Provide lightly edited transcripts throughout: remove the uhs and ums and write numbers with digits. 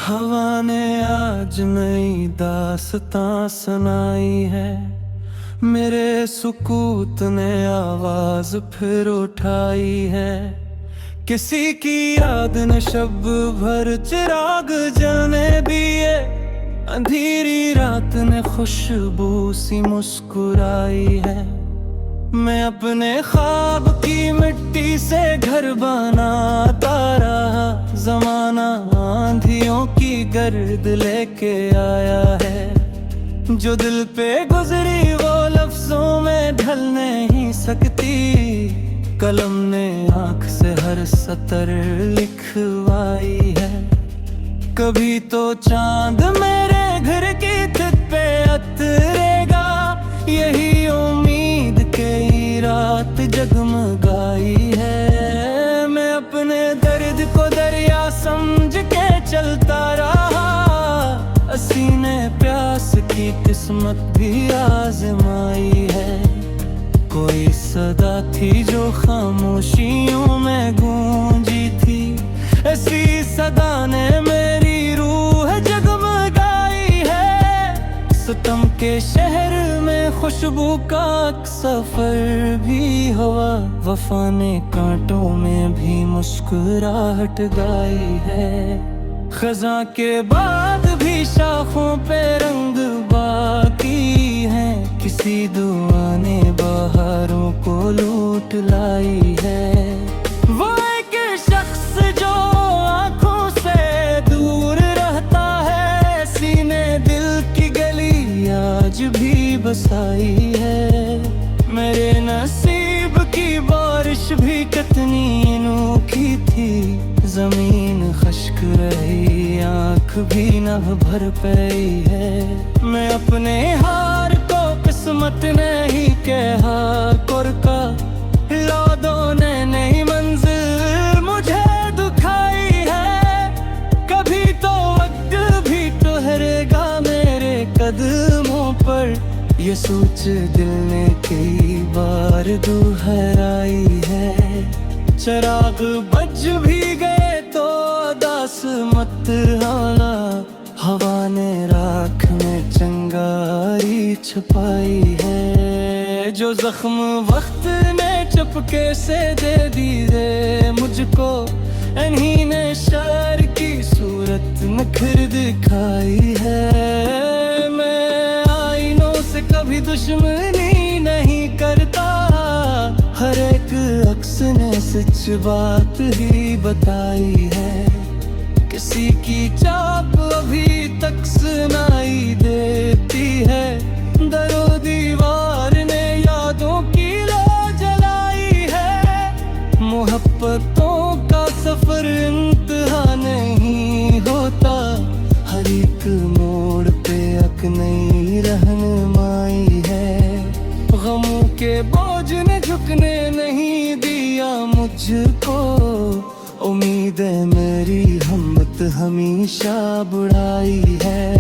हवा ने आज नई दास्तां सुनाई है, मेरे सुकूत ने आवाज फिर उठाई है। किसी की याद ने शब भर चिराग जलने दिए, अंधेरी रात ने खुशबू सी मुस्कुराई है। मैं अपने ख्वाब की मिट्टी से घर बनाता रहा, जमाना आंधियों की गर्द लेके आया है। जो दिल पे गुजरी वो लफ्जों में ढल नहीं सकती, कलम ने आँख से हर सतर लिखवाई है। कभी तो चांद मेरे घर की छत पे उतरेगा, यही उम्मीद की रात जगमगाई है। मैं अपने दर्द को दरिया समझ के चलता रहा, सीने प्यास की किस्मत भी आजमाई है। कोई सदा थी जो खामोशियों में गूंजी थी, ऐसी सदा ने मेरी रूह जगमगाई है। सितम के शहर में खुशबू का सफर भी हुआ, वफा ने कांटों में भी मुस्कुराहट गाई है। खजा के बाद भी शाखों पे रंग बाकी है, किसी दुआ ने बहारों को लूट लाई है। वो एक शख्स जो आंखों से दूर रहता है, सीने दिल की गली आज भी बसाई है। मेरे नसीब की बारिश भी कितनी अनोखी थी, जमीन खश्क रही आँख भी न भर पाई है। मैं अपने हार को किस्मत ने ही कहा कुरका, लादों ने नहीं मंजिल मुझे दुखाई है। कभी तो वक्त भी ठहरेगा मेरे कदमों पर, ये सोच दिल ने कई बार दोहराई है। चिराग बज भी गए तो दास मत आना, हवा ने राख में चिंगारी छुपाई है। जो जख्म वक्त ने चुपके से दे दी रे मुझको, इन्हीं ने शर की सूरत नखर दिखाई है। मैं आईनों से कभी दुश्मनी नहीं करता, हर एक अक्स ने सच बात ही बताई है। किसी की चाप अभी तक सुनाई देती है, दरो दीवार ने यादों की लो जलाई है। मोहब्बतों का सफर इंतहा नहीं होता, हर एक मोड़ पे एक नई रहनुमाई है। गमों के बोझ ने झुकने नहीं दिया मुझको, उम्मीदें मेरी हिम्मत हमेशा बढ़ाई है।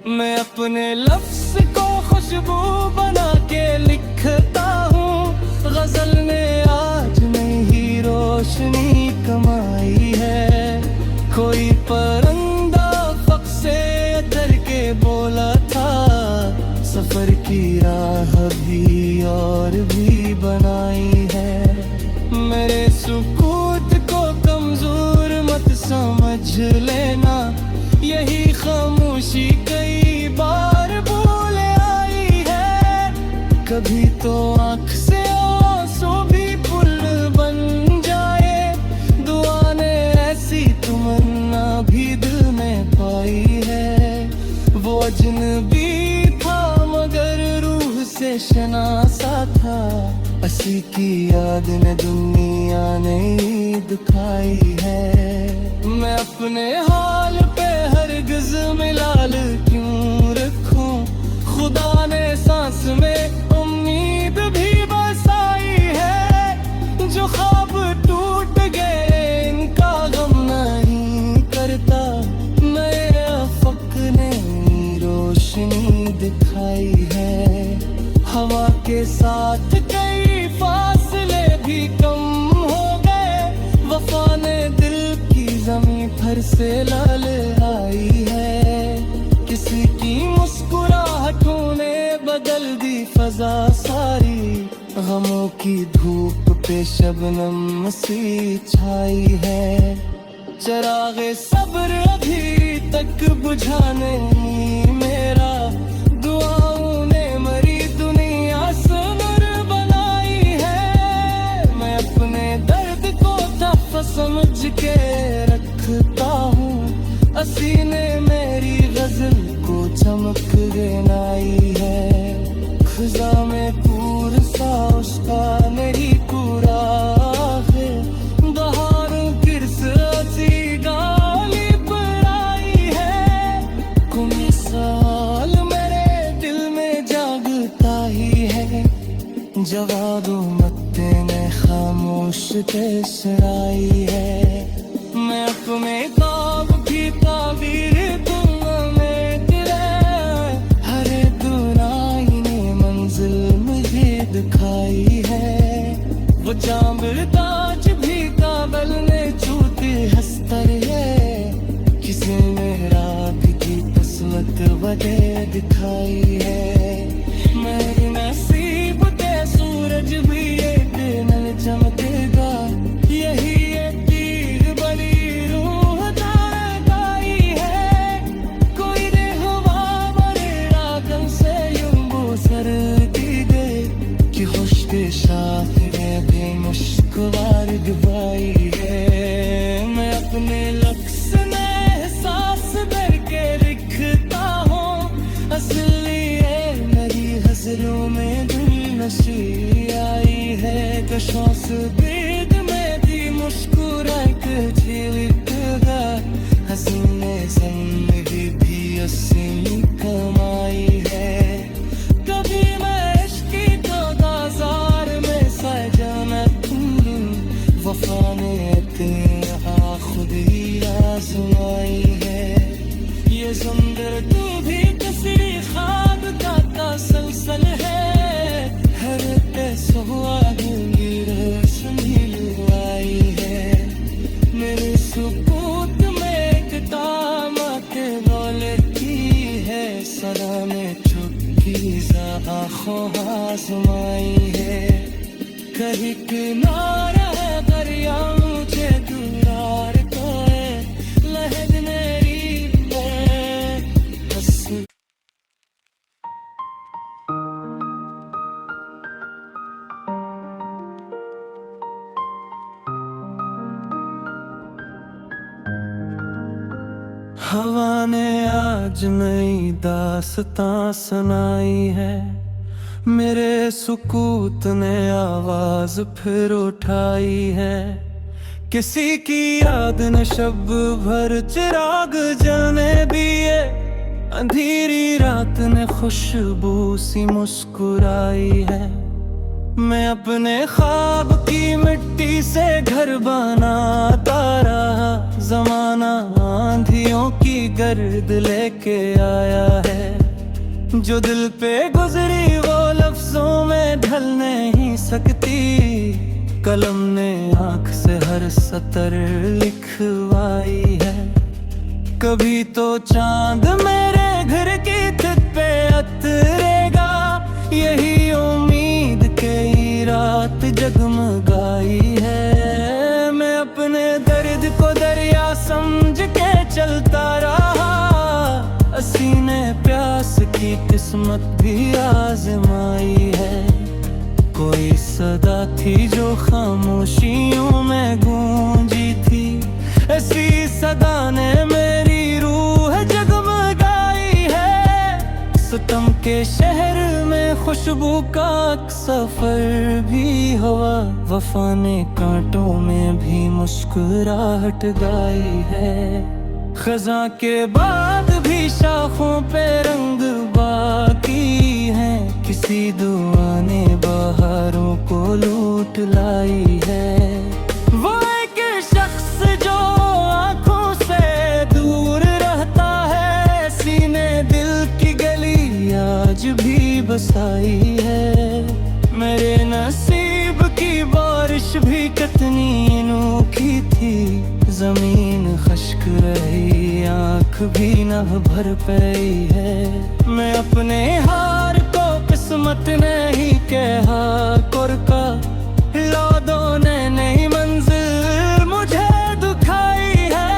मैं अपने लफ्ज को खुशबू बना के लिखता हूँ, गजल ने आज नई रोशनी कमाई है। कोई परिंदा फक से उतर के बोला था, सफर की राह भी और भी बनाई है। मेरे सुकूत को कमजोर मत समझ लेना, यही खामोशी कई बार बोल आई है। कभी तो आँख से आंसू भी पुल बन जाए, दुआ ने ऐसी तमन्ना भी दिल में पाई है। वो अजनबी था मगर रूह से शनासा था, असी की याद ने दुनिया ने दिखाई है। मैं अपने हाल पे हरगिज़ मिलाल क्यों रखूं, खुदा ने सांस में उम्मीद भी बसाई है। जो ख्वाब टूट गए इनका गम नहीं करता, मेरे अफक ने रोशनी दिखाई है। हवा के साथ कई फासले भी कम हो गए, वफा ने दिल की जमीं घर से लाले आई है। किसी की मुस्कुराहटों ने बदल दी फजा सारी, गमों की धूप पे शबनम सी छाई है। चिरागे सब्र अभी तक बुझा नहीं मेरा, दुआओं ने मरी दुनिया से नूर बनाई है। मैं अपने दर्द को तहफ़ समझ के रखता हूँ, असीने मेरी गजल को चमक देनाई है। खुदा में पूर सा उसका मेरी पूरा है, बहारों फिर से गाली पर आई है। कोई साल मेरे दिल में जागता ही है, जवाब मत्ते ने खामोश कैसे आई है। मैं अपने ख्वाब की ताबीर दूंगा मैं तेरे, हरे दुनाई ने मंजिल मुझे दिखाई है। वो जामिल ताज भी काबल ने छूती हस्तर है, किसी ने रात की किस्मत वजह दिखाई है। मेरी नसीब ते सूरज भी एक दिन चमकेगा, यही एक तीर बली रूह गाई है। कोई रेहवा बड़े रागम से यूं सर की गए, कि खुश के साथ में भी मुश्किल डुबाई है। मैं अपने लफ्ज़ में एहसास भर के लिखता हूँ, असली मेरी गज़लों में दिल नशी आई है। कशों से बेद में दी मुस्कुरा के झिलकगा, हसीने ज़िंदगी भी असली कमाई है। कभी मैं इश्क़ को बाज़ार में सजाना तूने, वफ़ा ने तेरा खुद ही आज़माई है। ये ज़ंदर तू भी किसी ख्वाब का तसलसल है, हर सुहागी रोशनी आई है। मेरे सुकूत में एक तामत दौलती है, सदा में चुपकी सा आँखों आज़माई है। कहीं किनारा है दरिया मुझे दूर तो है, लहर मेरी है हंस। हवा ने आज नई दास्तां सुनाई है, मेरे सुकूत ने आवाज फिर उठाई है। किसी की याद ने शब भर चिराग जलने दिए, अंधेरी रात ने खुशबू सी मुस्कुराई है। मैं अपने ख्वाब की मिट्टी से घर बनाता रहा, जमाना आंधियों की गर्द लेके आया है। जो दिल पे गुजरी वो लफ्जों में ढल नहीं सकती, कलम ने आँख से हर सतर लिखवाई है। कभी तो चांद मेरे घर की छत पे उतरेगा, यही उम्मीद कई रात जगमगाई है। मैं अपने दर्द को दरिया समझ के चलता रहा, सीने प्यास की किस्मत भी आजमाई है। कोई सदा थी जो खामोशियों में गूंजी थी, ऐसी सदा ने मेरी रूह जगमगाई है। सितम के शहर में खुशबू का सफर भी हुआ, वफा ने कांटों में भी मुस्कुराहट गाई है। खज़ां के बाद भी शाखों पे रंग बाकी है, किसी दुआ ने बहारों को लूट लाई है। वो एक शख्स जो आंखों से दूर रहता है, सीने दिल की गली आज भी बसाई है। मेरे नसीब की बारिश भी कितनी अनोखी थी, जमीन खश्क रही, आँख भी न भर पाई है। मैं अपने हार को किस्मत नहीं कहा कोरका, यादों ने नहीं मंजिल मुझे दुखाई है।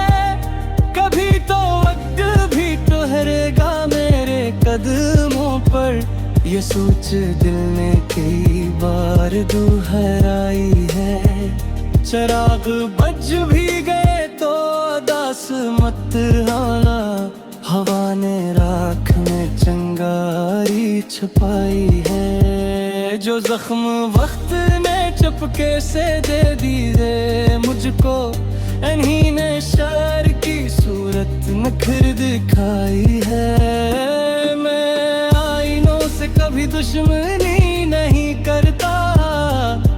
कभी तो वक्त भी ठहरेगा मेरे कदमों पर, ये सोच दिल ने कई बार दोहराई है। चिराग बज भी गए तो उदास मत आना, हवा ने राख में चिंगारी छुपाई है। जो जख्म वक्त ने चुपके से दे दी रे मुझको, इन्हीं ने शहर की सूरत नखर दिखाई है। मैं आईनों से कभी दुश्मनी नहीं करता,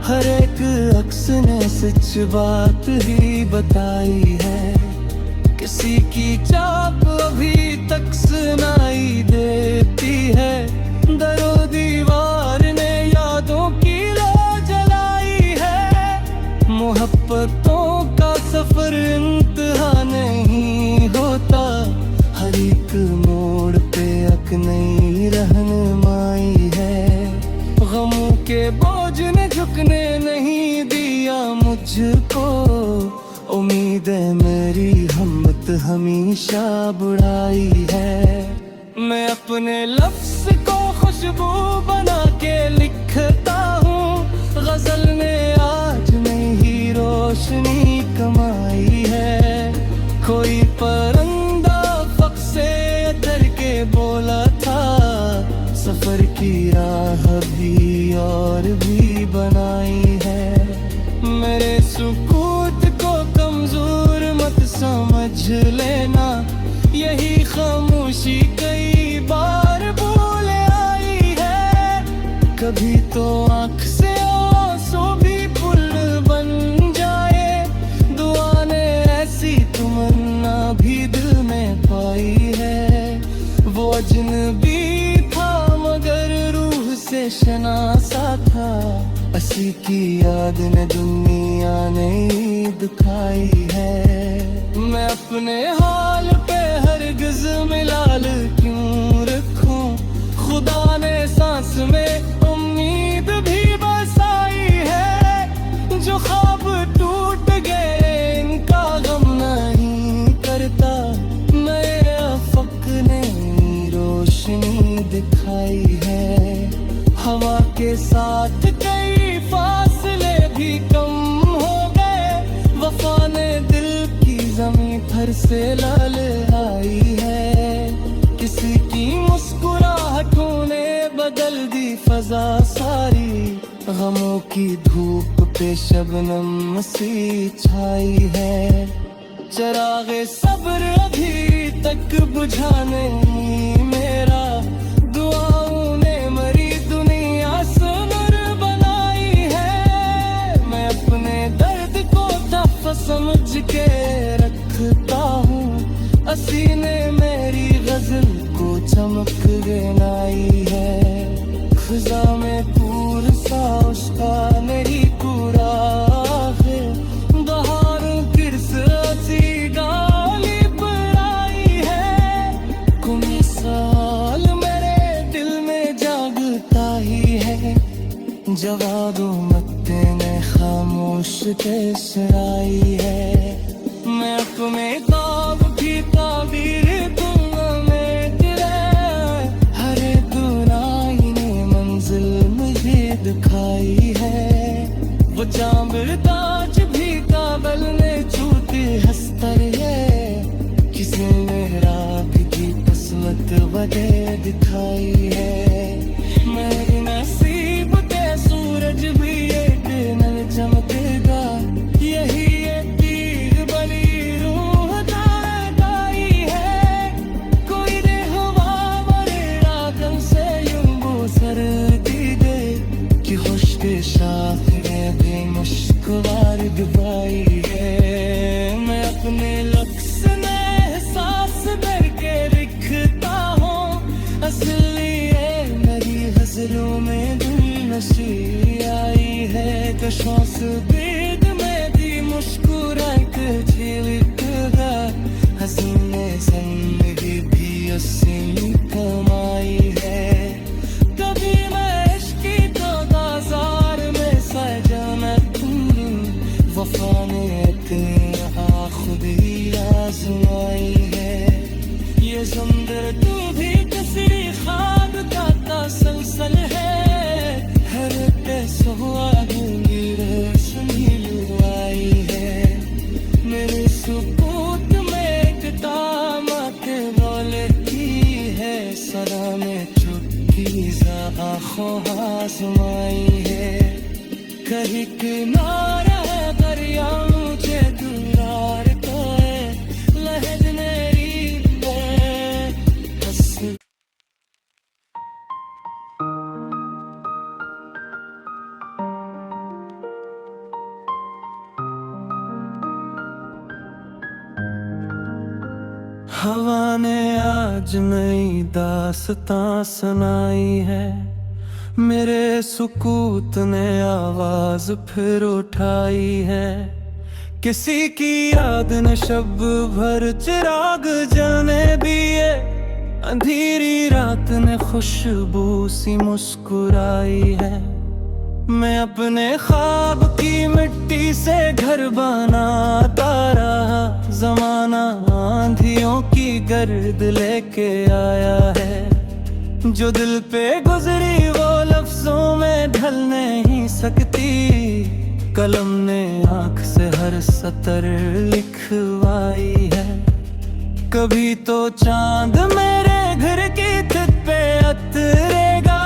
हर एक अक्स ने सच बात ही बताई है। किसी की चाप अभी तक सुनाई देती है, दरो दीवार ने यादों की लो जलाई है। मोहब्बतों का सफर इंतहा नहीं होता, हर एक मोड़ पे एक नई रहनुमाई है। गमों के बोझ ने झुकने नहीं दिया मुझको, उम्मीद है मेरी हिम्मत हमेशा बढ़ाई है। मैं अपने लफ्ज़ को खुशबू बना के लिखता हूँ, गजल ने आज नई रोशनी कमाई है। कोई परिंदा फक से डर के बोला था, सफर की राह भी और भी बनाई है। मेरे सुकूत को कमजोर मत समझ लेना, यही खामोशी कई बार भूल आई है। कभी तो आँख से आंसू भी पुल बन जाए, दुआ ने ऐसी तमन्ना भी दिल में पाई है। वो अजनबी था मगर रूह से शनासा था, असी की याद ने दुनिया ने दुखाई है। मैं अपने हाल पे हरगिज़ मिलाल क्यों रखूं, खुदा ने सांस में उम्मीद भी बसाई है। जो ख्वाब टूट गए इनका गम नहीं करता, नए अफक ने रोशनी दिखाई है। हवा के साथ कई फासले भी कम हो गए, वफा ने दिल की जमीन पर से लाल आई है। किसी की मुस्कुराहटों ने बदल दी फजा सारी, गमों की धूप पे शबनम सी छाई है। चिरागे सब्र अभी तक बुझा नहीं मेरा, दुआओं ने मरी दुनिया से नूर बनाई है। मैं अपने दर्द को दफ समझ के रखता हूँ, असी ने मेरी गजल को चमक गिनाई है। खुदा में पूर सा उसका नहीं पूरा है, बहारों की सी गाली पर आई है। कोई साल मेरे दिल में जागता ही है, जवाबों मत ने खामोश सराई है। मैं अपने ख्वाब की ताबीर दूंगा में तेरे, हर दुनाई ने मंजिल मुझे दिखाई है। वो जांबर ताज भी काबल ने छूते हस्तर है, किसी ने रात की किस्मत वजह दिखाई है। मेरे नसीब के सूरज भी एक दिन चमकेगा, यही मुश्किल दुबाई है। मैं अपने लफ्ज़ में एहसास भर के लिखता हूँ, असली है मेरी गज़लों में दिल नशी आई है। कशास दीद में दी मुस्कुरा झिलकगा हसीने जिंदगी भी उसी कमाई है। कभी मैं इश्क की तो बाजार में सजा मैं तुम वफा ने इतना खुद ही आजमाई है। ये समुंदर तू भी किसी ख्वाब का तसलसल है। हर हुआ गूंगी रोशनी लुआई है। मेरे सुकूत में एक तामत बोले की है। सदा में चुपकी सा आँखों आजमाई है। कहीं किनारा दरिया मुझे दुलार तो है लहद मेरी हंस। हवा ने आज नई दास्तां सुनाई है। मेरे सुकूत ने आवाज फिर उठाई है। किसी की याद ने शब भर चिराग जलने दिए। अंधेरी रात ने खुशबू सी मुस्कुराई है। मैं अपने ख्वाब की मिट्टी से घर बनाता रहा। जमाना आंधियों की गर्द लेके आया है। जो दिल पे गुजरी वो लफ्जों में ढल नहीं सकती। कलम ने आँख से हर सतर लिखवाई है। कभी तो चांद मेरे घर की छत पे उतरेगा।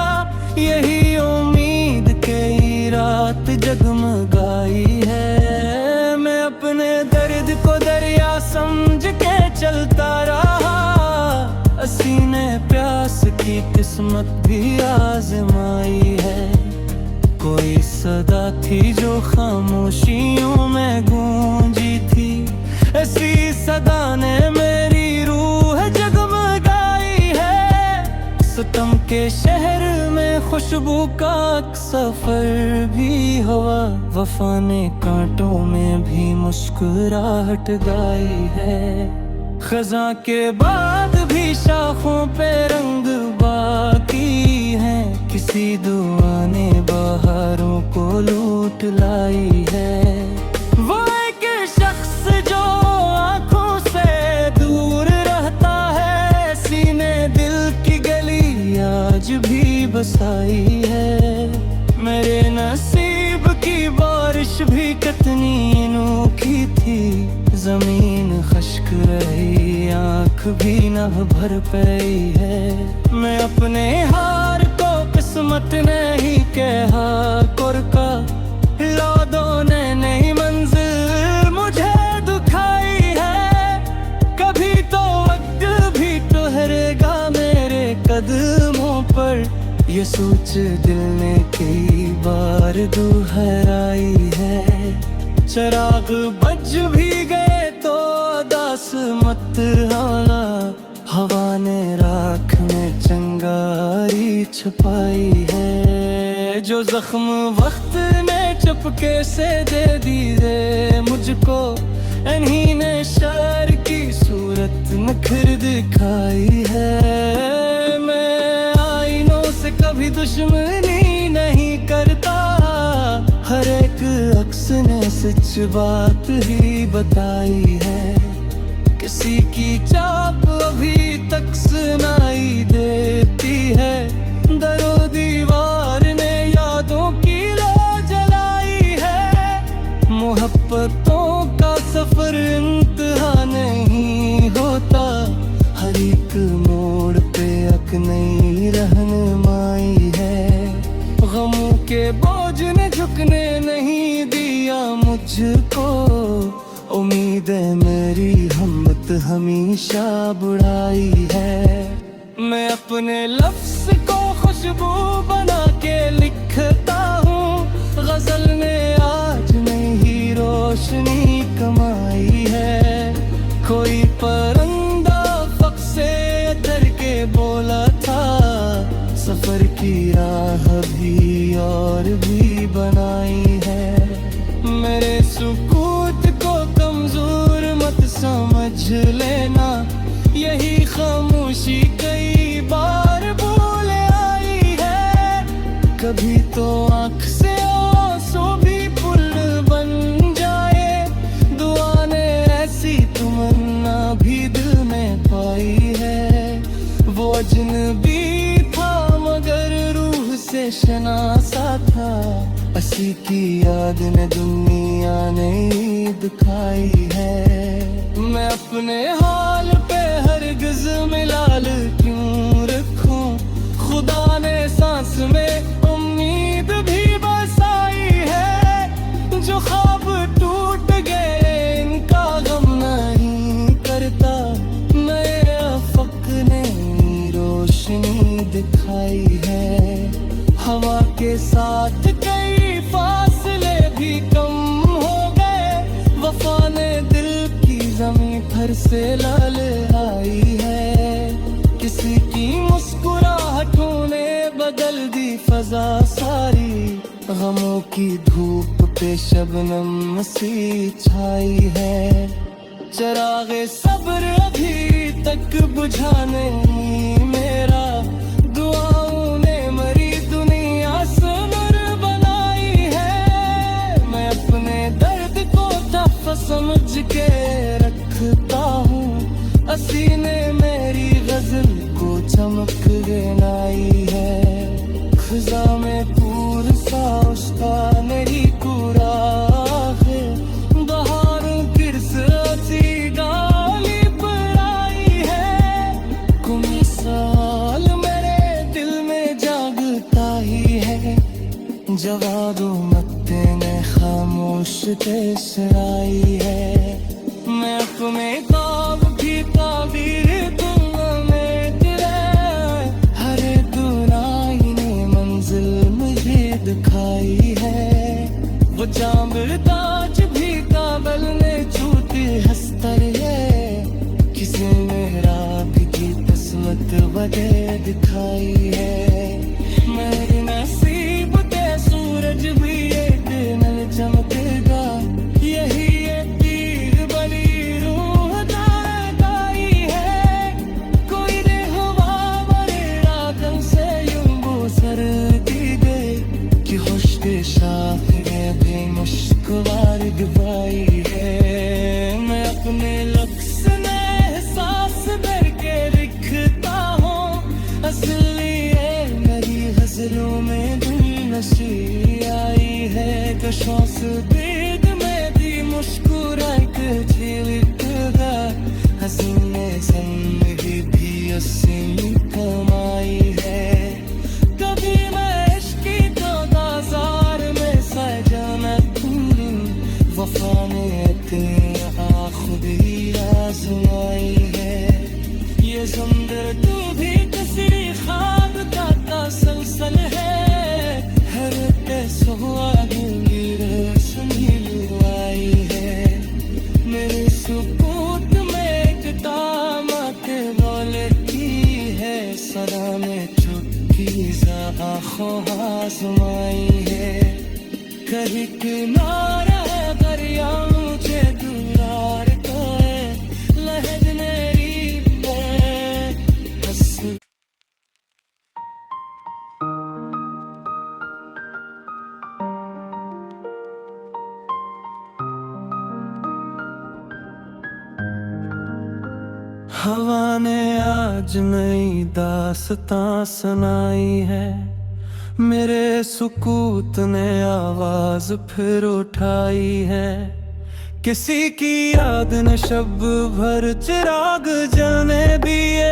यही उम्मीद कई रात जगमगाई है। मैं अपने दर्द को दरिया समझ के चलता रहा। सीने प्यास की किस्मत भी आजमाई है। कोई सदा थी जो खामोशियों में गूंजी थी। ऐसी सदा ने मेरी रूह जगमगाई है। सितम के शहर में खुशबू का सफर भी हुआ। वफा ने कांटों में भी मुस्कुराहट गाई है। खजा के बाद भी शाखों पे रंग बाकी है। किसी दुआ ने बहारों को लूट लाई है। वो एक शख्स जो आंखों से दूर रहता है। सीने दिल की गली आज भी बसाई है। मेरे नसीब की बारिश भी कितनी अनोखी थी। जमीन खश्क रही आँख भी न भर पाई है। मैं अपने हार को किस्मत नहीं कहा कुरका। लौदों ने नहीं मंजिल मुझे दुखाई है। कभी तो वक्त भी ठहरेगा मेरे कदमों पर। ये सोच दिल ने कई बार दोहराई है। चिराग बज भी गए तो दास मत हाला। हवा ने राख में चिंगारी छुपाई है। जो जख्म वक्त ने चुपके से दे दी रे मुझको। इन्हीं ने शर की सूरत नखर दिखाई है। मैं आईनों से कभी दुश्मनी नहीं करता। हर एक अक्स ने सच बात ही बताई है। किसी की चाप अभी तक सुनाई देती है। दरो दीवार ने यादों की लो जलाई है। मोहब्बतों का सफर इंतहा नहीं होता। हर एक मोड़ पे एक नई रहनुमाई है। गमों के बोझ ने झुकने नहीं दिया मुझको। उम्मीद है मेरी हिम्मत हमेशा बढ़ाई है। मैं अपने लफ्ज को खुशबू बना के लिखता हूँ। गजल ने आज नई रोशनी कमाई है। कोई परिंदा फक से डर के बोला था। सफर की राह भी और भी बनाई है। मेरे सुकूत को कमजोर कभी तो आँख से आंसू भी पुल बन जाए। दुआ ने ऐसी तमन्ना भी दिल में पाई है। वो अजनबी था मगर रूह से शनासा था। असी की याद ने दुनिया ने दिखाई है। मैं अपने हाल पे हरगिज़ मिलाल क्यों रखूं। खुदा ने सांस में उम्मीद भी बसाई है। जो ख्वाब टूट गए इनका गम नहीं करता। नए अफक ने रोशनी दिखाई है। हवा के साथ कई फासले भी कम हो गए। वफा ने दिल की जमीन भर से लाल आई है। किसी की मुस्कुराहटों ने बदल दी फजा सारी। गमों की धूप पे शबनम सी छाई है। चिरागे सब्र अभी तक बुझा नहीं मेरा। दुआओं ने मरी दुनिया से नूर बनाई है। मैं अपने दर्द को तहफ़ समझ के रखता हूँ। असी ने मेरी गजल को चमक गिनाई है। खुदा में पूर सा उसका नहीं पूरा है। बहार किरस असी गाली पर आई है। कुम साल मेरे दिल में जागता ही है। जवाब मत्ते ने खामोश तेसराई है। मैं अपने ख्वाब की ताबीर तुम्हें दिलाए। हर दुराई ने मंजिल मुझे दिखाई है। वो जांबदाज भी काबल ने छूटी हस्तर है। किसी ने रात की किस्मत वजह दिखाई है। मेरे नसीब के सूरज भी एक दिन चमकेगा। यही एक तीर बनी रूह दाई है। कोई ने हवा मरे रागन से यूं सर दी गई। कि खुश के शाफिरे भी मुश्किल गवाई है। मैं अपने लफ्ज़ ने एहसास करके लिखता हूँ। असली है मेरी गज़लों में दिल नशी आई है। कशों से दीद में भी मुस्कुराई के झिलकगा। हसीने जिंदगी भी असी कमाई है। कभी मैं इश्क की तो बाजार में सजना दूँ। वफा ने इतना खुद ही आज़माई है। ये ज़ंदर तू भी किसी ख्वाब का तसलसल है। हर सुहागी रोशनी लुभाई है। मेरे सुकूत में एक तामत बोले की है। सदा में चुपकी सा आँखों आज़माई है। कहीं किनारा है दरिया मुझे दुलार को है। लहज मेरी है बस। हवा ने आज नई दास्तां सुनाई है। मेरे सुकूत ने आवाज फिर उठाई है। किसी की याद ने शब भर चिराग जलने दिए।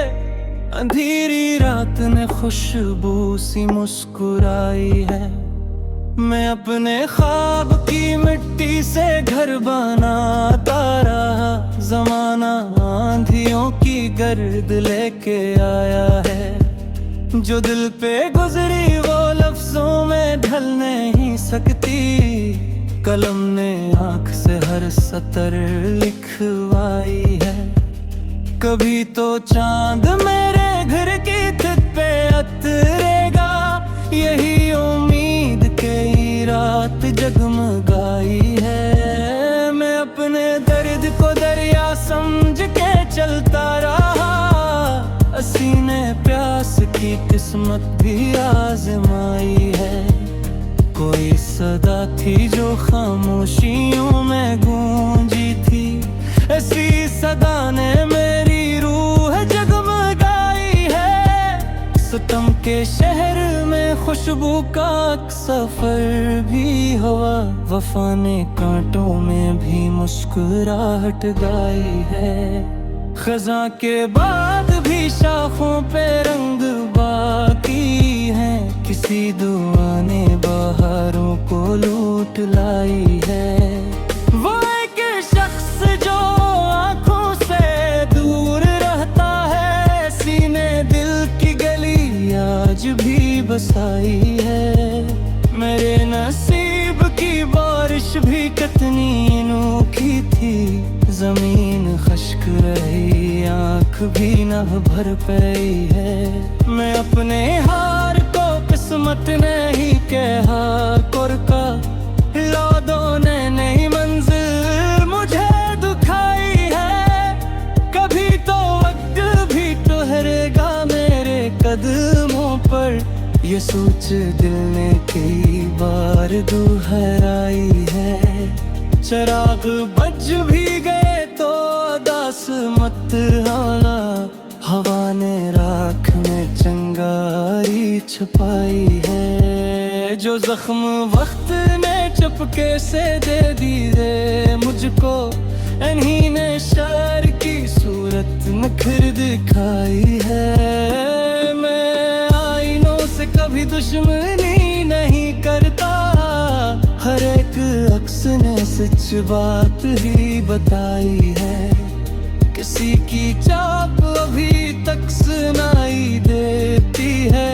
अंधेरी रात ने खुशबू सी मुस्कुराई है। मैं अपने ख्वाब की मिट्टी से घर बनाता रहा। जमाना आंधियों की गर्द लेके आया है। जो दिल पे गुजरी वो लफ्जों में ढल नहीं सकती। कलम ने आँख से हर सतर लिखवाई है। कभी तो चांद मेरे घर की छत पे उतरेगा। यही उम्मीद कई रात जगमगाई है। मैं अपने दर्द को दरिया समझ के चलता रहा। सीने प्यास की की किस्मत भी आजमाई है। कोई सदा थी जो खामोशियों में गूंजी थी, ऐसी सदा ने मेरी रूह जगमगाई है। सितम के शहर में खुशबू का सफर भी हुआ, वफा ने कांटों में भी मुस्कुराहट गाई है। खज़ां के बाद भी शाखों पे रंग बाकी है, किसी दुआ ने बहारों को लूट लाई है। वो एक शख्स जो आंखों से दूर रहता है, सीने दिल की गली आज भी बसाई है। मेरे नसीब की बारिश भी कितनी अनोखी थी, जमीन खश्क रही आँख भी न भर पाई है। मैं अपने हार को किस्मत ने ही कहा कुरका, यादों ने नई मंजिल मुझे दिखाई है। कभी तो वक्त भी ठहरेगा मेरे कदमों पर, ये सोच दिल ने कई बार दोहराई है। चिराग बज भी गए तो दास मत आना, हवा ने राख में चिंगारी छुपाई है। जो जख्म वक्त ने चुपके से दे दी रे मुझको, इन्हीं ने शर की सूरत नखर दिखाई है। मैं आईनों से कभी दुश्मनी नहीं करता, हर एक अक्स ने सच बात ही बताई है। किसी की चाप अभी तक सुनाई देती है,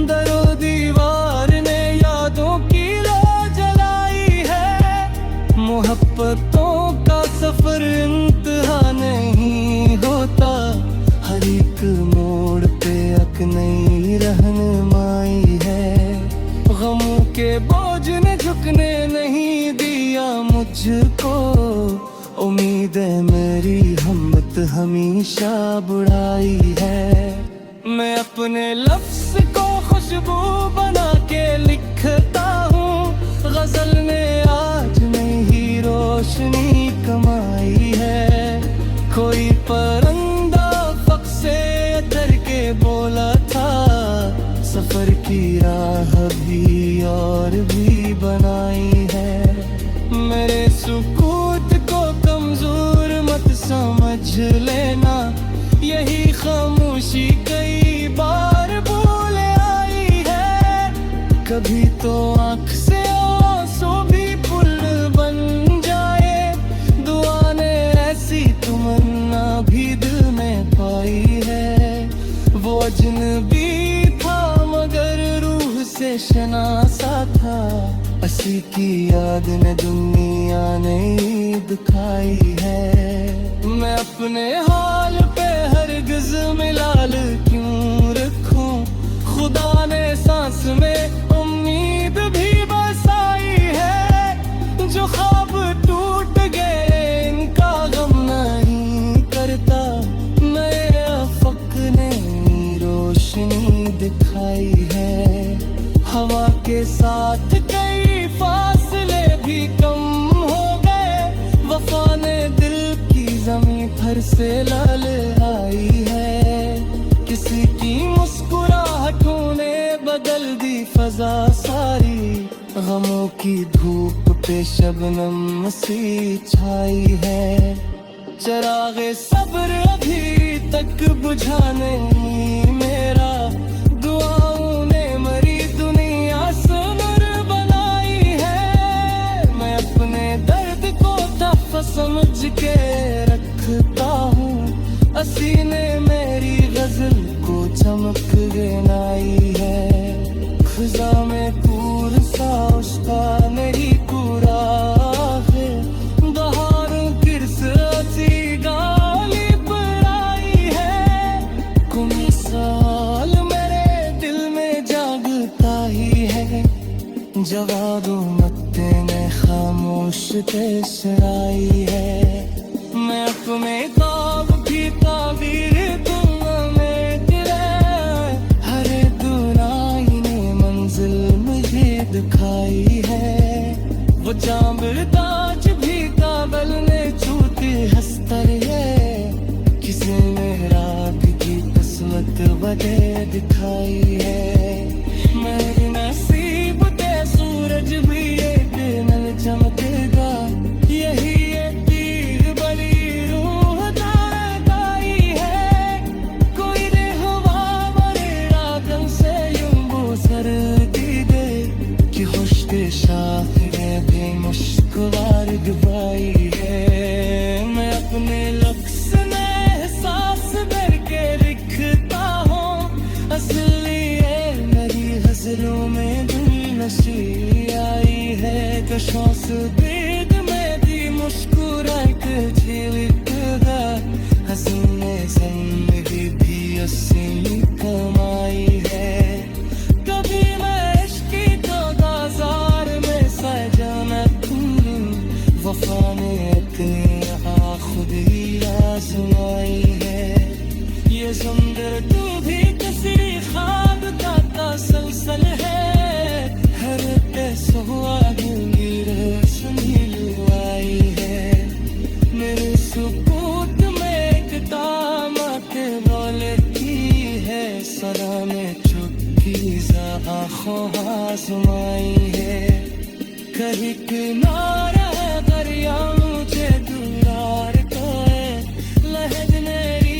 दरो दीवार ने यादों की लो जलाई है। मोहब्बतों का सफर इंतहा नहीं होता, हर एक मोड़ पे एक नई रहनुमाई है। गमों के बोझ ने झुकने नहीं दिया मुझको, उम्मीदें मेरी हिम्मत हमेशा बढ़ाई है। मैं अपने लफ्ज़ को खुशबू बना के लिखता हूँ, गजल ने आज नई रोशनी कमाई है। कोई परिंदा फक से उतर के बोला था, सफर की राह भी और भी बनाई है। मेरे सुकूत को कमजोर मत समझ लेना, यही खामोशी कई बार बोले आई है। कभी तो आँख से आंसू भी पुल बन जाए, दुआ ने ऐसी तमन्ना भी दिल में पाई है। वो अजनबी था मगर रूह से शनासा था, असी की याद ने दुनिया ने दिखाई है। मैं अपने हाल पे हरगिज़ मिलाल क्यों रखूं, खुदा ने सांस में उम्मीद भी बसाई है। जो ख्वाब टूट गए इनका गम नहीं करता, मेरे अफक ने रोशनी दिखाई है। हवा के साथ कई फासले भी कम हो गए, वफा ने दिल की ज़मीं पर से लाल आई है। किसी की मुस्कुराहटों ने बदल दी फजा सारी, गमों की धूप पे शबनम सी छाई है। चिरागे सब्र अभी तक बुझा नहीं मेरा, दुआओं ने मरी दुनिया से नूर बनाई है। मैं अपने दर्द को तहफ़ समझ के रखता हूँ, असी ने मेरी गजल को चमक गिनाई है। खुदा में पूर सा उसका मेरी पूरा है, बहारों किरसती गाली पर आई है। कुछ साल मेरे दिल में जागता ही है, जवाबों मत्ते ने खामोश पेश आई है। मैं अपने ख्वाब की ताबीर तुम में तेरे, हर हंसी आई है कशों से बेद में दी मुस्कुराहट झिलकदा हसीने जिंदगी भी असली कमाई है कभी मैं इश्क की तो बाजार में सजना तुम वफा ने अपनी खुद ही आजमाई है ये सुंदर तू भी किसी ख्वाब का तसलसल है हर सुहागनी रोशनी लुआई है मेरे सुकूत में एक दामत दौलती है सदा में चुपकी सा आँखों आजमाई है कहीं किनारा है दरिया मुझे दूर तो है लहद मेरी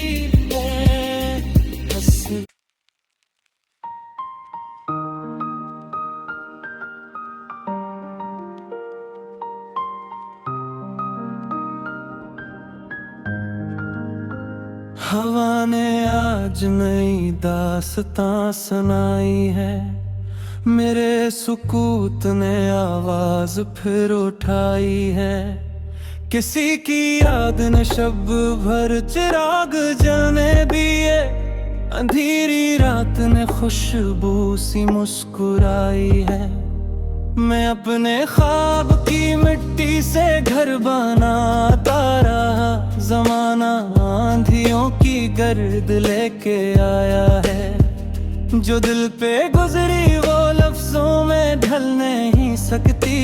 हवा ने आज नई दास्तां सुनाई है मेरे सुकूत ने आवाज फिर उठाई है किसी की याद ने शब भर चिराग जलने दिए अंधेरी रात ने खुशबू सी मुस्कुराई है मैं अपने ख्वाब की मिट्टी से घर बनाता रहा जमाना आंधियों की गर्द लेके आया है जो दिल पे गुजरी वो लफ्जों में ढल नहीं सकती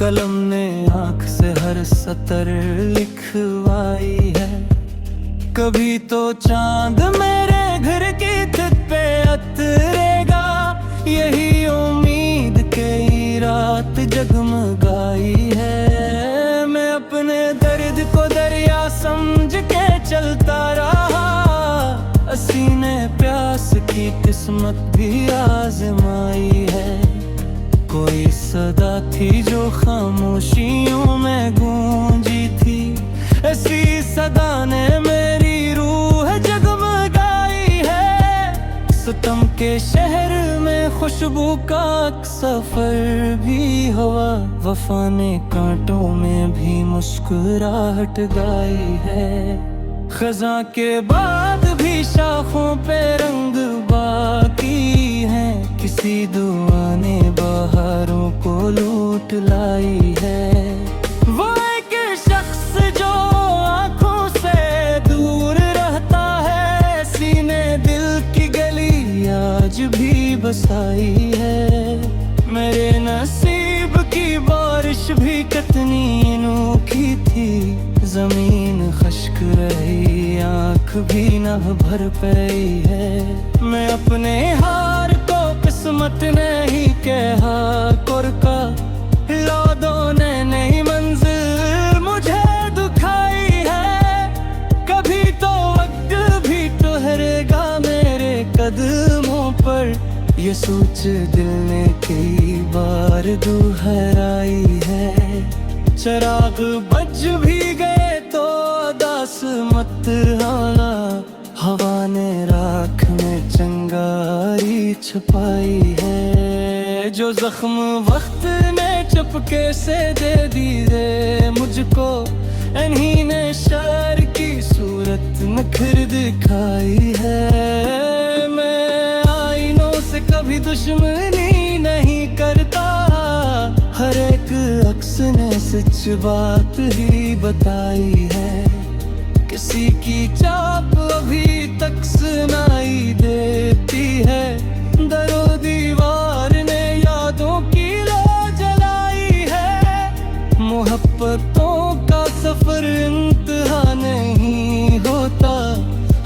कलम ने आँख से हर सतर लिखवाई है कभी तो चांद मेरे घर की छत पे उतरेगा यही उम्मीद कई रात जगमगाई है मैं अपने दर्द को दरिया समझ के चलता रहा सीने प्यास की किस्मत भी आजमाई है कोई सदा थी जो खामोशियों में गूंजी थी ऐसी सदा ने मेरी रूह जगमगाई है सितम के शहर में खुशबू का सफर भी हुआ वफा ने कांटों में भी मुस्कुराहट गाई है खजा के बाद भी शाखों पे रंग बाकी है किसी दुआ ने बहारों को लूट लाई है वो एक शख्स जो आंखों से दूर रहता है सीने दिल की गली आज भी बसाई है मेरे नसीब की बारिश भी कितनी अनोखी थी जमीन खश्क रही आँख भी न भर पाई है मैं अपने हार को किस्मत ने ही कहा कुरका यादों ने नहीं मंजिल मुझे दुखाई है कभी तो वक्त भी ठहरेगा मेरे कदमों पर ये सोच दिल ने कई बार दोहराई है चराग बज भी गए तो दास मत आना हवा ने राख में चंगारी छुपाई है जो जख्म वक्त ने चुपके से दे दी रे मुझको इन्हीं ने शार की सूरत नखर दिखाई है मैं आईनों से कभी दुश्मनी नहीं करता हर एक अक्स ने सच बात ही बताई है किसी की चाप अभी तक सुनाई देती है दरो दीवार ने यादों की लो जलाई है मोहब्बतों का सफर इंतहा नहीं होता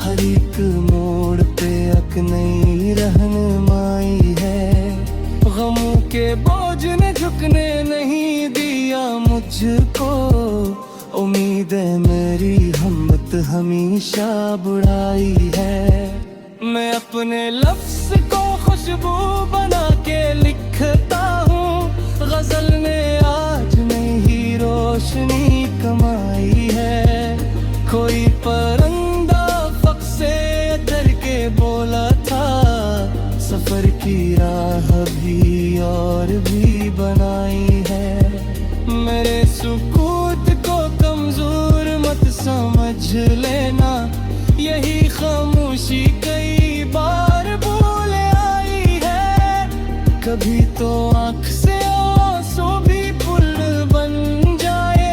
हर एक मोड़ पे एक नई रहनुमाई है गमों के बोझ ने झुकने नहीं दिया मुझको उम्मीद है मेरी हिम्मत हमेशा बुढ़ाई है मैं अपने लफ्ज को खुशबू बना के लिखता हूँ गजल ने आज नई रोशनी कमाई है कोई परंदा फक से डर के बोला था सफर की की राह भी और भी बनाई है। मेरे सुकूत को कमजोर मत समझ लेना, यही खामोशी कई बार भूल आई है। कभी तो आँख से आंसू भी पुल बन जाए,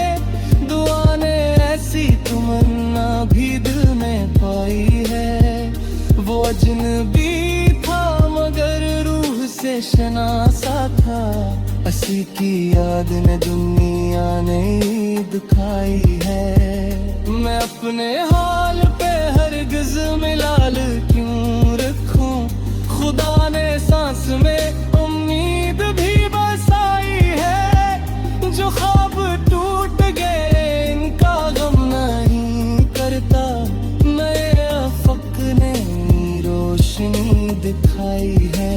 दुआ ने ऐसी तमन्ना भी दिल में पाई है। वो अजनबी था मगर रूह से शनासा था, असी की याद ने दुनिया ने दिखाई है। मैं अपने हाल पे हरगिज़ मिलाल क्यों रखूं, खुदा ने सांस में उम्मीद भी बसाई है। जो ख्वाब टूट गए इनका गम नहीं करता, नए अफक ने रोशनी दिखाई है।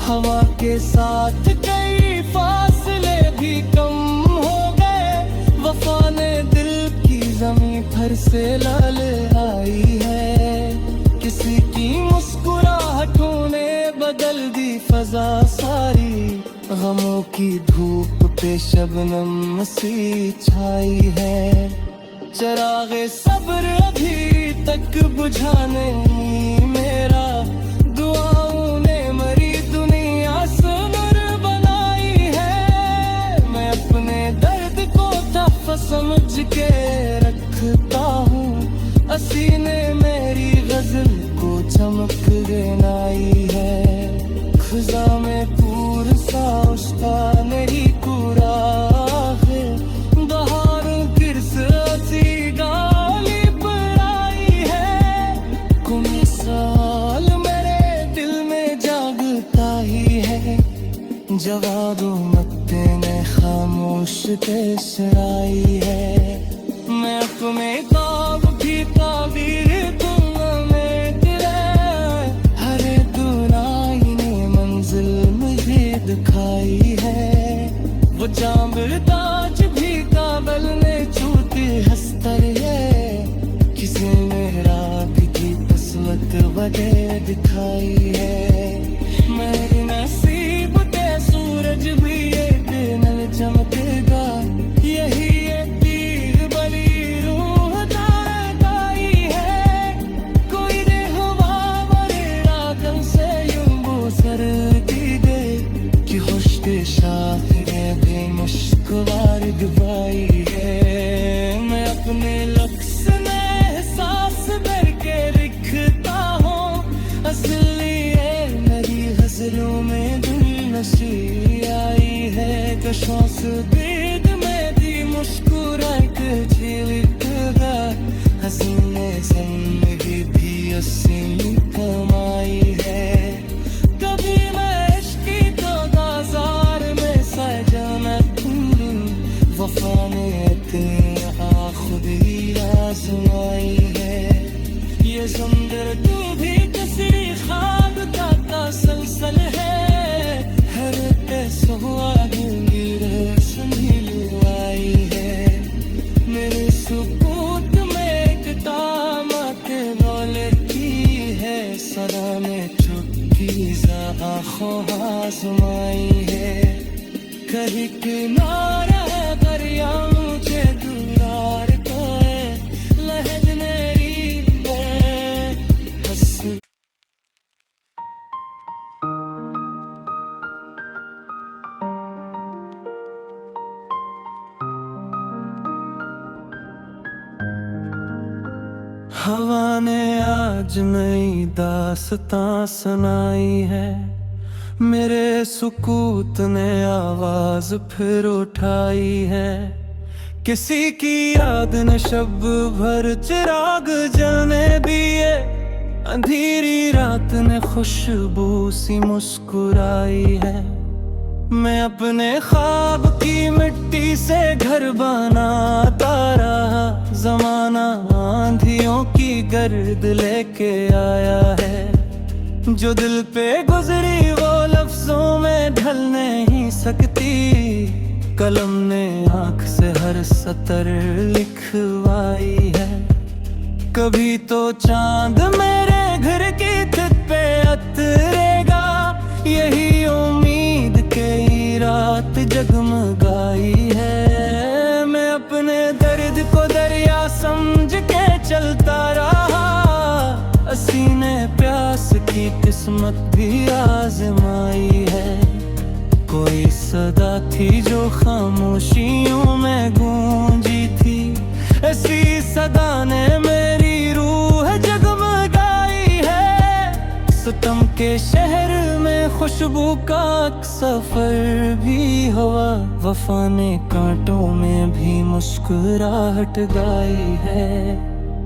हवा के साथ कई फासले भी कम हो गए, वफा ने दिल की जमीन पर से लाल आई है। किसी की मुस्कुराहटों ने बदल दी फजा सारी, गमों की धूप पे शबनम सी छाई है। चरागे सब्र अभी तक बुझा नहीं मेरा, दुआओं ने मरी दुनिया से नूर बनाई है। मैं अपने दर्द को तफ समझ के रखता हूँ, असी ने मेरी गजल को चमक गिनाई है। खुदा में पूर सा उसका नहीं पूरा है, बहारों किरसी गाली पर आई है। कोई साल मेरे दिल में जागता ही है, जवाबों मत ने खामोश तेसराई है। मैं अपने ख्वाब भी ताबीर दूंगा में तेरे, हरे दुनाई ने मंजिल मुझे दिखाई है। वो जांबर ताज भी काबल ने छूटी हस्तर है, किसी ने रात की तस्वत वजह दिखाई है। मेरे नसीब ते सूरज भी एक दिन चमकेगा, यही एक तीर बली रूह दाई है। कोई रहवा मरेरा कल से यूं सर दी दे, कि खुश के साथ दे मुश्किल डुबाई है। मैं अपने लक्स में एहसास भर के लिखता हूँ, असली मेरी गजलों में दिल नशी आई है। कशों से दीद में दी मुस्कुरा के झिलकदा, हसीने जिंदगी भी असली कमाई है। कभी मैं इश्क़ी तो बाजार में सजना तुम, वफा ने इतनी खुद ही आजमाई है। ये सुंदर तू भी किसी ख्वाब का तसलसल है, हर सुहागी रोशनी लुआई है। मेरे सुकूत में एक तामत दौलत की है, सदा में चुप्पी ज़ा आँखों आज़माई है। कहीं किनारा है दरिया मुझे दूर तो है, लहद मेरी है हंस। हवा ने आज नई दास्तां सुनाई है, मेरे सुकूत ने आवाज फिर उठाई है। किसी की याद ने शब भर चिराग जलने दिए, अंधेरी रात ने खुशबू सी मुस्कुराई है। मैं अपने ख्वाब की मिट्टी से घर बनाता रहा, जमाना आंधियों की गर्द लेके आया है। जो दिल पे गुजरी वो लफ्जों में ढल नहीं सकती, कलम ने आँख से हर सतर लिखवाई है। कभी तो चांद मेरे घर की छत पे उतरेगा, किस्मत भी आजमाई है। कोई सदा थी जो खामोशियों में गूंजी थी, ऐसी सदा ने मेरी रूह जगमगाई है। सितम के शहर में खुशबू का सफर भी हुआ, वफा ने कांटों में भी मुस्कुराहट गाई है।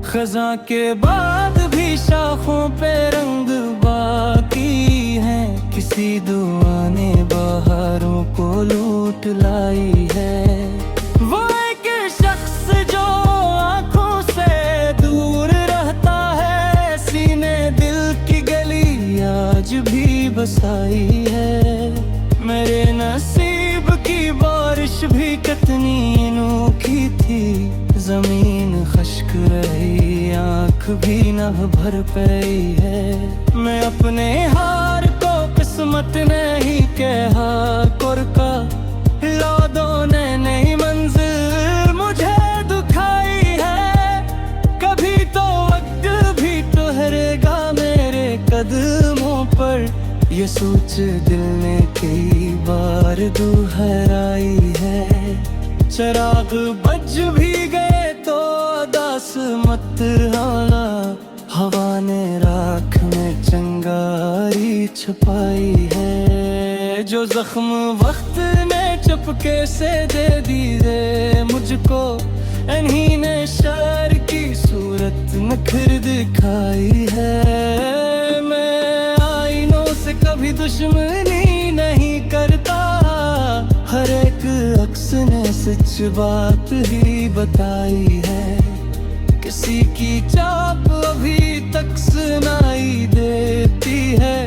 खज़ां के बाद भी शाखों पे रंग बाकी है, किसी दुआ ने बहारों को लूट लाई है। वो एक शख्स जो आंखों से दूर रहता है, सीने दिल की गली आज भी बसाई है। मेरे नसीब की बारिश भी कितनी अनोखी थी, जमीन खश्क रही आँख भी न भर पाई है। मैं अपने हार को किस्मत ने ही कहा कुरका, यादों ने नई मंजिल मुझे दिखाई है। कभी तो वक्त भी ठहरेगा मेरे कदमों पर, ये सोच दिल ने कई बार दोहराई है। चिराग बज भी गए तो उदास मत होना, हवा ने राख में चिंगारी छुपाई है। जो जख्म वक्त ने चुपके से दे दी रे मुझको, इन्हीं ने शार की सूरत नखर दिखाई है। मैं आईनों से कभी दुश्मनी नहीं करता, हर एक अक्स ने सच बात ही बताई है। किसी की चाप अभी तक सुनाई देती है,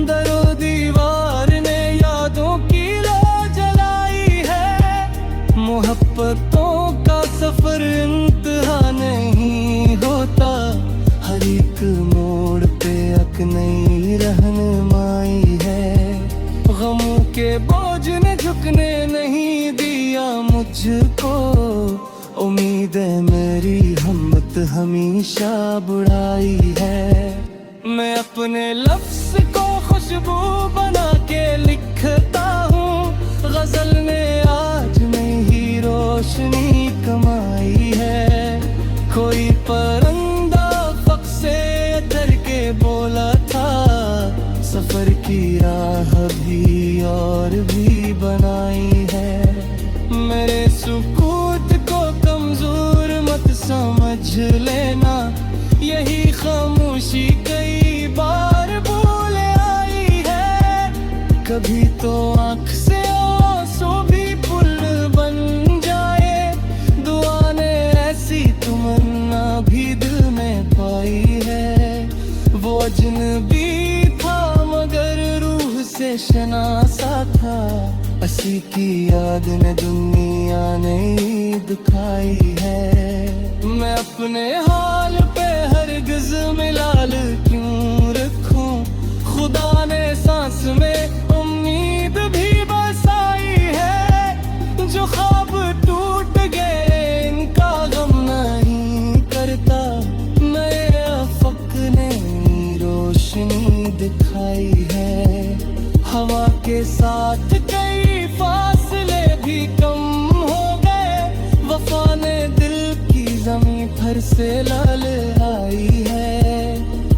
दरो दीवार ने यादों की लो जलाई है। मोहब्बतों का सफर इंतहा नहीं होता, हर एक मोड़ पे एक नई रहनुमाई है। गमों के बोझ ने झुकने नहीं दिया मुझको, उम्मीद है मेरी हिम्मत हमेशा बढ़ाई है। मैं अपने लफ्ज़ को खुशबू बना के लिखता हूँ, गजल ने आज में ही रोशनी कमाई है। कोई परिंदा फक से डर के बोला था, सफर की राह भी और भी बनाई है। मेरे सुकूत को कमजोर मत समझ लेना, यही खामोशी कई बार बोल आई है। कभी तो आँख से आंसू भी पुल बन जाए, दुआ ने ऐसी तमन्ना भी दिल में पाई है। वो अजनबी था मगर रूह से शनासा था, असी की याद ने दुनिया ने दिखाई है। मैं अपने हाल पे हरगिज़ मिलाल क्यों रखूं, खुदा ने सांस में उम्मीद भी बसाई है। जो ख्वाब टूट गए इनका गम नहीं करता, नए अफक ने रोशनी दिखाई है। हवा के साथ कई फासले भी कम हो गए, वफा ने दिल की जमीन पर से लाल आई है।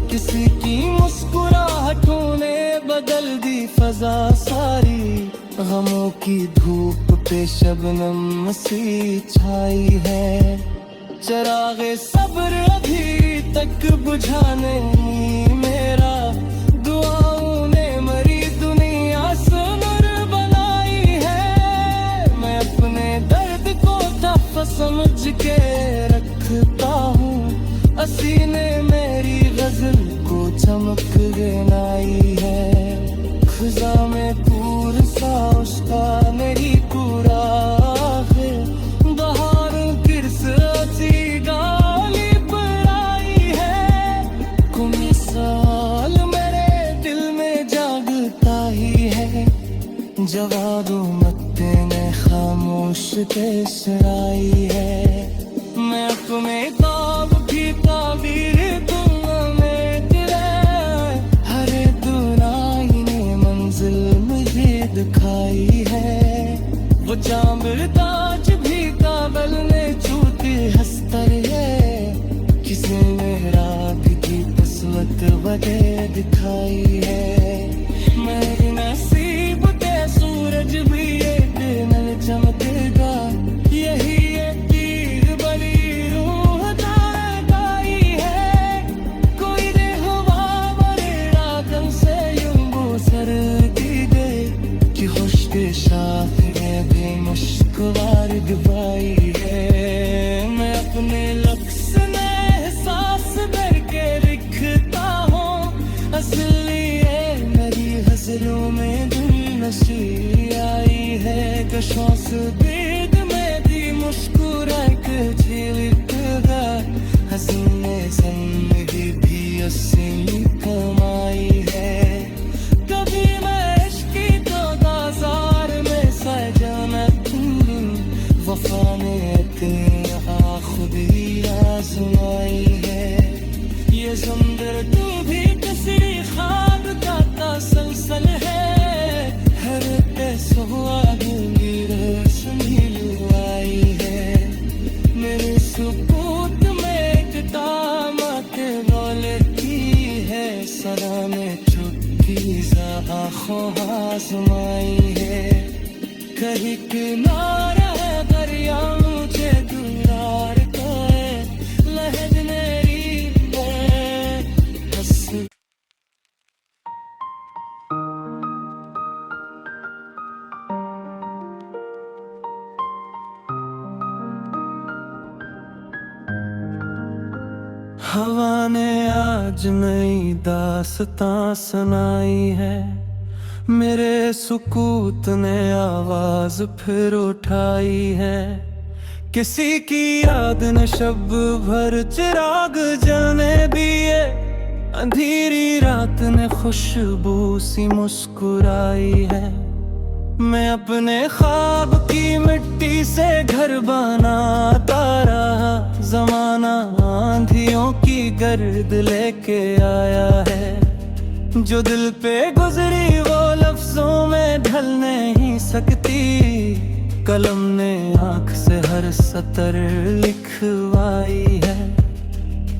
किसी की मुस्कुराहटों ने बदल दी फजा सारी, गमों की धूप पे शबनम सी छाई है। चिरागे सब्र अभी तक बुझा नहीं मेरा, दुआओं ने मरी दुनिया से नूर बनाई है। मैं अपने दर्द को दफ समझ के रखता हूँ, असी ने मेरी गजल को चमक गिनाई है। खुदा में पूर सा उसका मेरी पूरा है, बहार किरस असी गाली पर आई है। कोई साल मेरे दिल में जागता ही है, जवाब मत ने खामोश के सराई है। मैं अपने ताब की ताबीर तुम में तेरे, हर दिखाई है। वो चांबरताज भी काबल ने छूती हस्तर है। किसी ने रात की किस्मत वजह दिखाई है। मेरे नसीब के सूरज भी एक दिन चमकेगा। यही एक तीर बड़ी रूह गाई है। कोई रेहवा बरेड़ा कल से यूं सर की दे कि होश के साथ में भी मुश्किल गवाई है। मैं अपने लक्ष्य में एहसास करके लिखता हूँ। असली है मेरी हज़रों में दिल नशी आई है। कशों से दीद में दी मुस्कुरा के झिलकगा। हंसने जिंदगी भी असली कमाई है। कभी मैं इश्क की तो बाजार में सजा मैं तू। वफा ने इतना खुद ही आजमाई है। ये ज़ंदर तू भी किसी ख्वाब का तसलसल है। हर सुहागनी रोशनी लुआई है। मेरे सुकूत में एक तामत दौलती है। सदा में चुपकी सा आँखों आजमाई है। कहीं किनारा है दरिया मुझे दुरार को है। लहद मेरी है हंस। हवा ने आज नई दास्तां सुनाई है। मेरे सुकूत ने आवाज फिर उठाई है। किसी की याद ने शब भर चिराग जलने दिए। अंधेरी रात ने खुशबू सी मुस्कुराई है। मैं अपने ख्वाब की मिट्टी से घर बनाता रहा। जमाना आंधियों की गर्द लेके आया है। जो दिल पे गुजरी वो लफ्जों में ढल नहीं सकती। कलम ने आँख से हर सतर लिखवाई है।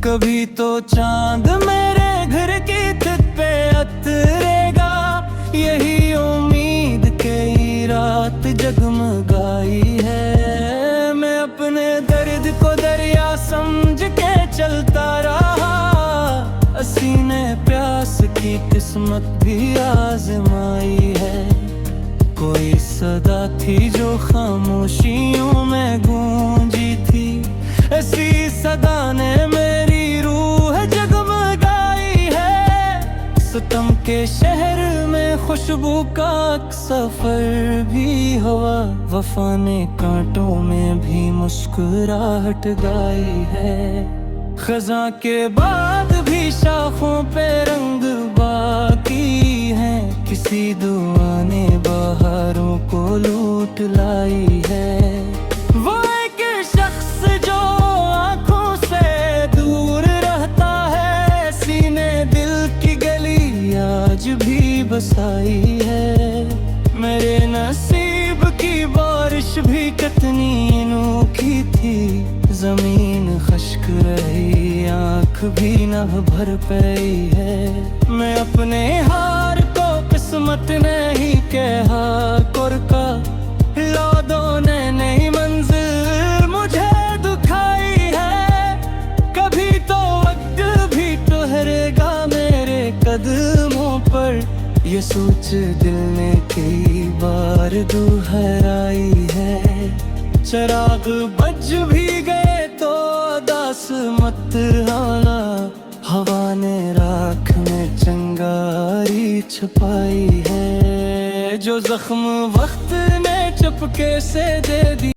कभी तो चांद मेरे घर की छत पे उतरेगा। यही उम्मीद कई रात जगमगाई है। मैं अपने दर्द को दरिया समझ के चलता रहा। सीने प्यास की किस्मत भी आजमाई है। कोई सदा थी जो खामोशियों में गूंजी थी। ऐसी सदा ने मेरी रूह जगमगाई है। सितम के शहर में खुशबू का सफर भी हुआ। वफा ने कांटों में भी मुस्कुराहट गाई है। खज़ां के बाद भी शाखों पे रंग बाकी है। किसी दुआ ने बहारों को लूट लाई है। वो एक शख्स जो आँखों से दूर रहता है। सीने दिल की गली आज भी बसाई है। मेरे नसीब की बारिश भी कितनी अनोखी थी। जमीन खश्क रही आँख भी न भर पाई है। मैं अपने हार को किस्मत नहीं कहा कुरका। लौदों ने नहीं मंजिल मुझे दुखाई है। कभी तो वक्त भी ठहरेगा मेरे कदमों पर। ये सोच दिल ने कई बार दोहराई है। चिराग बज भी गए तो दास मत आना। हवा ने राख में चिंगारी छुपाई है। जो जख्म वक्त ने चुपके से दे दी।